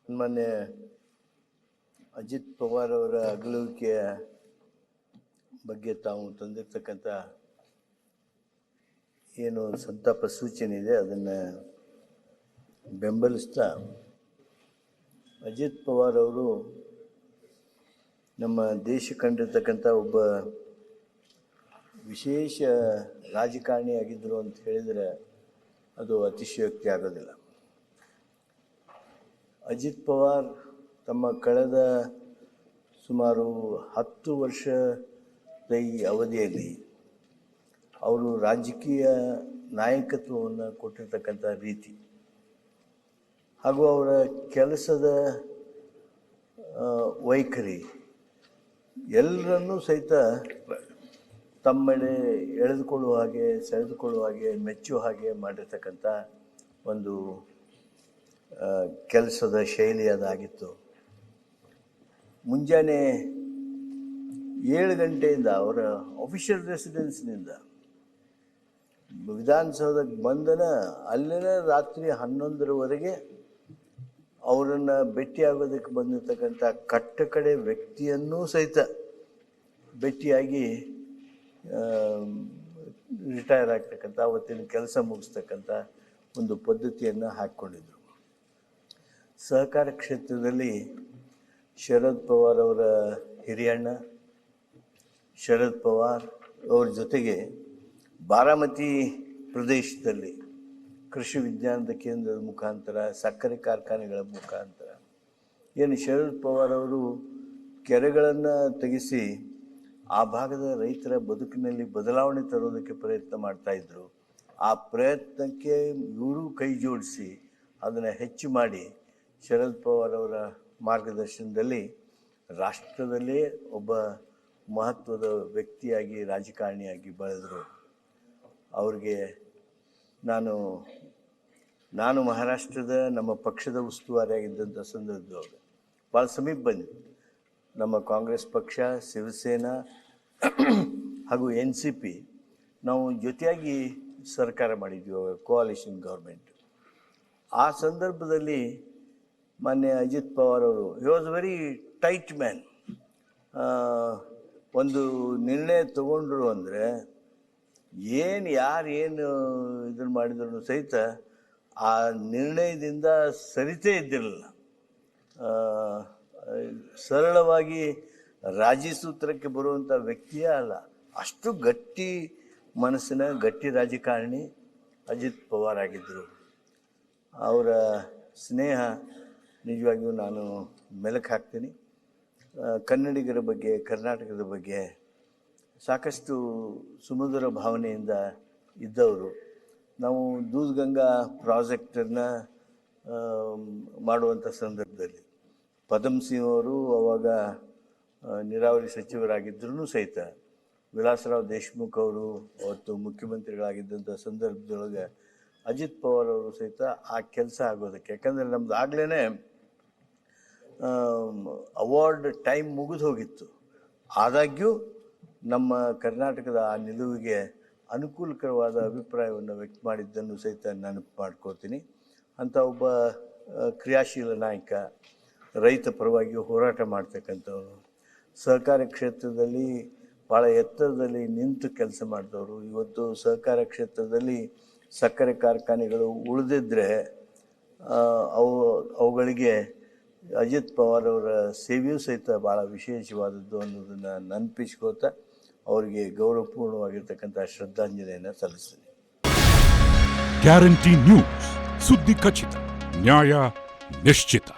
ಮೊನ್ನೆ ಅಜಿತ್ ಪವಾರ್ ಅವರ ಅಗಲುವಿಕೆಯ ಬಗ್ಗೆ ತಾವು ತಂದಿರ್ತಕ್ಕಂಥ ಏನು ಸಂತಾಪ ಸೂಚನೆ ಇದೆ ಅದನ್ನು ಬೆಂಬಲಿಸ್ತಾ ಅಜಿತ್ ಪವಾರ್ ಅವರು ನಮ್ಮ ದೇಶ ಕಂಡಿರ್ತಕ್ಕಂಥ ಒಬ್ಬ ವಿಶೇಷ ರಾಜಕಾರಣಿಯಾಗಿದ್ದರು ಅಂತ ಹೇಳಿದರೆ ಅದು ಅತಿಶಯೋಕ್ತಿ ಆಗೋದಿಲ್ಲ. ಅಜಿತ್ ಪವಾರ್ ತಮ್ಮ ಕಳೆದ ಸುಮಾರು 10 ವರ್ಷದ ಈ ಅವಧಿಯಲ್ಲಿ ಅವರು ರಾಜಕೀಯ ನಾಯಕತ್ವವನ್ನು ಕೊಟ್ಟಿರ್ತಕ್ಕಂಥ ರೀತಿ ಹಾಗೂ ಅವರ ಕೆಲಸದ ವೈಖರಿ ಎಲ್ಲರನ್ನೂ ಸಹಿತ ತಮ್ಮೆಡೆ ಎಳೆದುಕೊಳ್ಳುವ ಹಾಗೆ, ಸೆಳೆದುಕೊಳ್ಳುವ ಹಾಗೆ, ಮೆಚ್ಚುವ ಹಾಗೆ ಮಾಡಿರ್ತಕ್ಕಂಥ ಒಂದು ಕೆಲಸದ ಶೈಲಿ ಅದಾಗಿತ್ತು. ಮುಂಜಾನೆ 7 ಗಂಟೆಯಿಂದ ಅವರ ಅಫಿಷಿಯಲ್ ರೆಸಿಡೆನ್ಸ್ನಿಂದ ವಿಧಾನಸೌಧಕ್ಕೆ ಬಂದನ ಅಲ್ಲಿನ ರಾತ್ರಿ 11ರವರೆಗೆ ಅವರನ್ನು ಭೇಟಿಯಾಗೋದಕ್ಕೆ ಬಂದಿರತಕ್ಕಂಥ ಕಟ್ಟಕಡೆ ವ್ಯಕ್ತಿಯನ್ನೂ ಸಹಿತ ಭೇಟಿಯಾಗಿ ರಿಟೈರ್ ಆಗ್ತಕ್ಕಂಥ ಅವತ್ತಿನ ಕೆಲಸ ಮುಗಿಸ್ತಕ್ಕಂಥ ಒಂದು ಪದ್ಧತಿಯನ್ನು ಹಾಕ್ಕೊಂಡಿದ್ರು. ಸಹಕಾರ ಕ್ಷೇತ್ರದಲ್ಲಿ ಶರದ್ ಪವಾರ್ ಅವರ ಹಿರಿಯಣ್ಣ ಶರದ್ ಪವಾರ್ ಅವ್ರ ಜೊತೆಗೆ ಬಾರಾಮತಿ ಪ್ರದೇಶದಲ್ಲಿ ಕೃಷಿ ವಿಜ್ಞಾನದ ಕೇಂದ್ರದ ಮುಖಾಂತರ, ಸಕ್ಕರೆ ಕಾರ್ಖಾನೆಗಳ ಮುಖಾಂತರ ಏನು ಶರದ್ ಪವಾರ್ ಅವರು ಕೆರೆಗಳನ್ನು ತೆಗೆಸಿ ಆ ಭಾಗದ ರೈತರ ಬದುಕಿನಲ್ಲಿ ಬದಲಾವಣೆ ತರೋದಕ್ಕೆ ಪ್ರಯತ್ನ ಮಾಡ್ತಾಯಿದ್ರು. ಆ ಪ್ರಯತ್ನಕ್ಕೆ ಇವರು ಕೈ ಜೋಡಿಸಿ ಅದನ್ನು ಹೆಚ್ಚು ಮಾಡಿ ಶರದ್ ಪವಾರ್ ಅವರ ಮಾರ್ಗದರ್ಶನದಲ್ಲಿ ರಾಷ್ಟ್ರದಲ್ಲೇ ಒಬ್ಬ ಮಹತ್ವದ ವ್ಯಕ್ತಿಯಾಗಿ, ರಾಜಕಾರಣಿಯಾಗಿ ಬೆಳೆದರು. ಅವ್ರಿಗೆ ನಾನು ಮಹಾರಾಷ್ಟ್ರದ ನಮ್ಮ ಪಕ್ಷದ ಉಸ್ತುವಾರಿಯಾಗಿದ್ದಂಥ ಸಂದರ್ಭದೊಳಗೆ ಭಾಳ ಸಮೀಪ ಬಂದಿದ್ದು. ನಮ್ಮ ಕಾಂಗ್ರೆಸ್ ಪಕ್ಷ, ಶಿವಸೇನಾ ಹಾಗೂ NCP ನಾವು ಜೊತೆಯಾಗಿ ಸರ್ಕಾರ ಮಾಡಿದ್ವಿ, ಕೋಆಲಿಷನ್ ಗೌರ್ಮೆಂಟ್. ಆ ಸಂದರ್ಭದಲ್ಲಿ ಮಾನ್ಯ ಅಜಿತ್ ಪವಾರ್ ಅವರು he was very tight man. ಒಂದು ನಿರ್ಣಯ ತಗೊಂಡ್ರು ಅಂದರೆ ಯಾರು ಇದನ್ನು ಮಾಡಿದ್ರು ಸಹಿತ ಆ ನಿರ್ಣಯದಿಂದ ಸರಿತೇ ಇದ್ದಿರಲಿಲ್ಲ. ಸರಳವಾಗಿ ರಾಜಿ ಸೂತ್ರಕ್ಕೆ ಬರುವಂಥ ವ್ಯಕ್ತಿಯೇ ಅಲ್ಲ. ಅಷ್ಟು ಗಟ್ಟಿ ಮನಸ್ಸಿನ ಗಟ್ಟಿ ರಾಜಕಾರಣಿ ಅಜಿತ್ ಪವಾರ್ ಆಗಿದ್ದರು. ಅವರ ಸ್ನೇಹ ನಿಜವಾಗಿಯೂ ನಾನು ಮೆಲುಕು ಹಾಕ್ತೀನಿ. ಕನ್ನಡಿಗರ ಬಗ್ಗೆ, ಕರ್ನಾಟಕದ ಬಗ್ಗೆ ಸಾಕಷ್ಟು ಸುಮಧುರ ಭಾವನೆಯಿಂದ ಇದ್ದವರು. ನಾವು ದೂದ್ಗಂಗಾ ಪ್ರಾಜೆಕ್ಟನ್ನು ಮಾಡುವಂಥ ಸಂದರ್ಭದಲ್ಲಿ ಪದಮ್ ಸಿಂಗ್ ಅವರು ಅವಾಗ ನೀರಾವರಿ ಸಚಿವರಾಗಿದ್ದರೂ ಸಹಿತ, ವಿಲಾಸರಾವ್ ದೇಶ್ಮುಖ್ ಅವರು ಅವತ್ತು ಮುಖ್ಯಮಂತ್ರಿಗಳಾಗಿದ್ದಂಥ ಸಂದರ್ಭದೊಳಗೆ ಅಜಿತ್ ಪವಾರ್ ಅವರು ಸಹಿತ ಆ ಕೆಲಸ ಆಗೋದಕ್ಕೆ, ಯಾಕಂದರೆ ನಮ್ದು ಆಗಲೇ ಅವಾರ್ಡ್ ಟೈಮ್ ಮುಗಿದು ಹೋಗಿತ್ತು. ಆದಾಗ್ಯೂ ನಮ್ಮ ಕರ್ನಾಟಕದ ಆ ನಿಲುವಿಗೆ ಅನುಕೂಲಕರವಾದ ಅಭಿಪ್ರಾಯವನ್ನು ವ್ಯಕ್ತ ಮಾಡಿದ್ದನ್ನು ಸಹಿತ ನೆನಪು ಮಾಡ್ಕೋತೀನಿ. ಅಂಥ ಒಬ್ಬ ಕ್ರಿಯಾಶೀಲ ನಾಯಕ, ರೈತ ಪರವಾಗಿ ಹೋರಾಟ ಮಾಡ್ತಕ್ಕಂಥವ್ರು, ಸಹಕಾರ ಕ್ಷೇತ್ರದಲ್ಲಿ ಭಾಳ ಎತ್ತರದಲ್ಲಿ ನಿಂತು ಕೆಲಸ ಮಾಡಿದವರು. ಇವತ್ತು ಸಹಕಾರ ಕ್ಷೇತ್ರದಲ್ಲಿ ಸಕ್ಕರೆ ಕಾರ್ಖಾನೆಗಳು ಉಳಿದಿದ್ದರೆ ಅವುಗಳಿಗೆ ಅಜಿತ್ ಪವಾರ್ ಅವರ ಸೇವೆಯೂ ಸಹಿತ ಭಾಳ ವಿಶೇಷವಾದದ್ದು ಅನ್ನೋದನ್ನು ನೆನಪಿಸ್ಕೋತಾ ಅವರಿಗೆ ಗೌರವಪೂರ್ಣವಾಗಿರ್ತಕ್ಕಂಥ ಶ್ರದ್ಧಾಂಜಲಿಯನ್ನು ಸಲ್ಲಿಸ್ತೀನಿ. ಗ್ಯಾರಂಟಿ ನ್ಯೂಸ್, ಸುದ್ದಿ ಖಚಿತ, ನ್ಯಾಯ ನಿಶ್ಚಿತ.